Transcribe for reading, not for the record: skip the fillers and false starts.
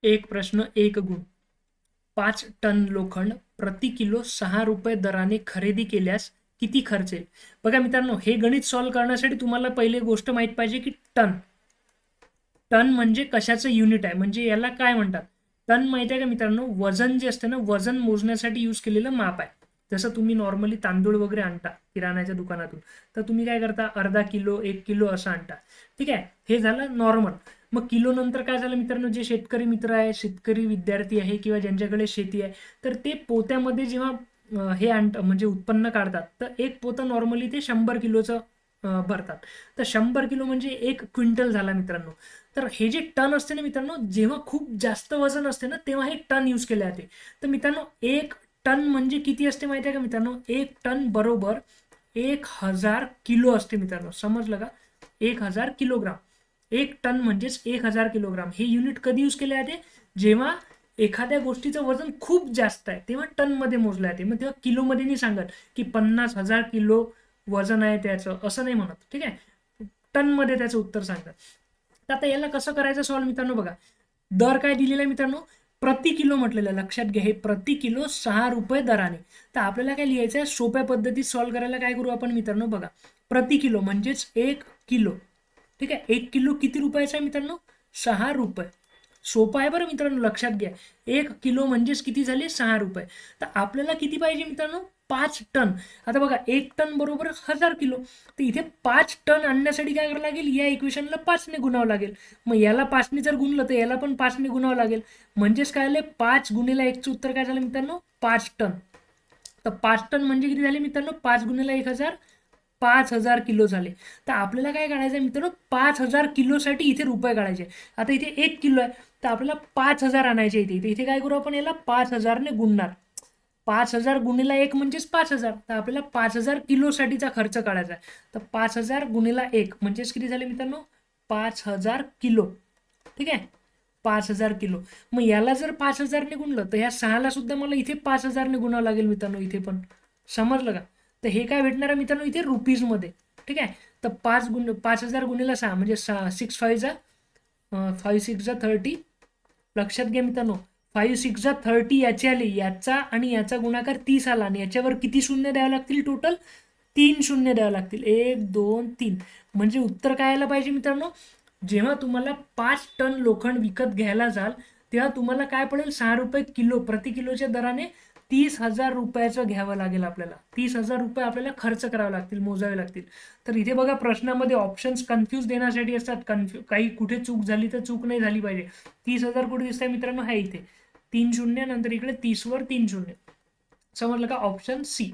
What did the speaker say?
एक प्रश्न एक गुण. 5 टन लोखंड प्रति किलो 6 रुपये दराने खरेदी केल्यास किती खर्च येईल? बघा मित्रांनो, हे गणित सॉल्व्ह करण्यासाठी तुम्हाला पहिले गोष्ट माहित पाहिजे की टन. टन म्हणजे कशाचं युनिट आहे, म्हणजे याला काय म्हणतात. टन माहिती आहे का मित्रांनो? वजन जे असते ना, वजन मोजण्यासाठी यूज केलेलं माप आहे. जसं तुम्ही नॉर्मली तांदूळ वगैरे आणता किराण्याच्या दुकानातून, तर तुम्ही काय करता, अर्धा किलो 1 किलो असं आणता. ठीक आहे, हे झालं नॉर्मल. मग किलो नंतर काय झालं मित्रांनो, जे शेतकरी मित्र आहे, शेतकरी विद्यार्थी आहे किंवा ज्यांच्याकडे शेती आहे, तर ते पोत्यामध्ये जेव्हा हे आणतं म्हणजे उत्पन्न काढतात, तर एक पोतं नॉर्मली ते 100 किलोचं भरतात. तर 100 किलो म्हणजे 1 क्विंटल झाला मित्रांनो. तर हे जे टन असते ना मित्रांनो, जेव्हा खूप जास्त वजन असते ना, तेव्हा हे टन यूज केले जाते. तर मित्रांनो, 1 टन म्हणजे किती असते माहिती आहे का मित्रांनो? 1 टन बरोबर 1000 किलो असते मित्रांनो. समजलं का? 1000 किलोग्राम. 1 टन म्हणजेच 1000 किलोग्राम. हे युनिट कधी यूज केले जाते? जेव्हा एखाद्या गोष्टीचं वजन खूप जास्त आहे, तेव्हा टन मध्ये मोजलं जाते. मग तेव्हा किलोमध्ये नाही सांगत की 50,000 किलो वजन आहे त्याचं, असं नाही म्हणत. ठीक आहे, टन मध्ये त्याचं उत्तर सांगतात. तर आता याला कसं करायचं सॉल्व मित्रांनो? बघा, दर काय दिलेला आहे मित्रांनो? प्रति किलो म्हटलेलं आहे. लक्षात घ्या, हे प्रति किलो 6 रुपये दराने. तर आपल्याला काय लिहायचं आहे, सोप्या पद्धतीत सॉल्व करायला काय करू आपण मित्रांनो? बघा, प्रति किलो म्हणजेच 1 किलो. ठीक आहे, 1 किलो किती रुपयाचा आहे मित्रांनो? 6 रुपये. सोपं आहे बरं मित्रांनो, लक्षात घ्या. 1 किलो म्हणजेच किती झाले? 6 रुपये. तर आपल्याला किती पाहिजे मित्रांनो? 5 टन. आता बघा, 1 टन बरोबर 1000 किलो. तर इथे 5 टन आणण्यासाठी काय करावं लागेल? या इक्वेशनला 5ने गुणावं लागेल. मग याला 5ने जर गुणलं तर याला पण 5ने गुणावं लागेल. म्हणजेच काय आले? 5 गुणिले 1चं उत्तर काय झालं मित्रांनो? 5 टन. तर 5 टन म्हणजे किती झाले मित्रांनो? 5 गुणिले 1000, 5000 किलो झाले. तर आपल्याला काय काढायचं आहे मित्रांनो? 5000 किलोसाठी इथे रुपये काढायचे. आता इथे 1 किलो आहे, तर आपल्याला 5000 आणायचे इथे. इथे काय करू आपण? याला 5000ने गुणणार. 5000 गुणिला 1 म्हणजेच 5000. तर आपल्याला 5000 किलोसाठीचा खर्च काढायचा आहे. तर 5000 गुणिला 1 म्हणजेच किती झाले मित्रांनो? 5000 किलो. ठीक आहे, 5000 किलो. मग याला जर 5000ने गुणलं, तर ह्या 6ला सुद्धा मला इथे 5000ने गुणावं लागेल मित्रांनो, इथे पण. समजलं का? तर हे काय भेटणार आहे मित्रांनो? इथे रुपीजमध्ये. ठीक आहे, तर 5000 गुणिला 6 म्हणजे 6 5 जा 5 6 जा 30. लक्षात घ्या मित्रांनो, 5 6 जा 30 याचे आले, याचा आणि याचा गुणाकार 30 आला, आणि याच्यावर किती शून्य द्यावं लागतील? टोटल 3 शून्य द्यावं लागतील. 1 2 3. म्हणजे उत्तर काय यायला पाहिजे मित्रांनो? जेव्हा तुम्हाला 5 टन लोखंड विकत घ्यायला जाल, तेव्हा तुम्हाला काय पडेल? 6 रुपये किलो प्रति किलोच्या दराने 30,000 रुपयाचं घ्यावं लागेल आपल्याला. 30,000 रुपये आपल्याला खर्च करावे लागतील, मोजावे लागतील. तर इथे बघा, प्रश्नामध्ये ऑप्शन्स कन्फ्यूज देण्यासाठी असतात. काही कुठे चूक झाली तर चूक नाही झाली पाहिजे. 30,000 कुठे दिसत आहे मित्रांनो? आहे इथे 3 शून्य, नंतर इकडे 30 वर 3 शून्य. समजलं का? Option C.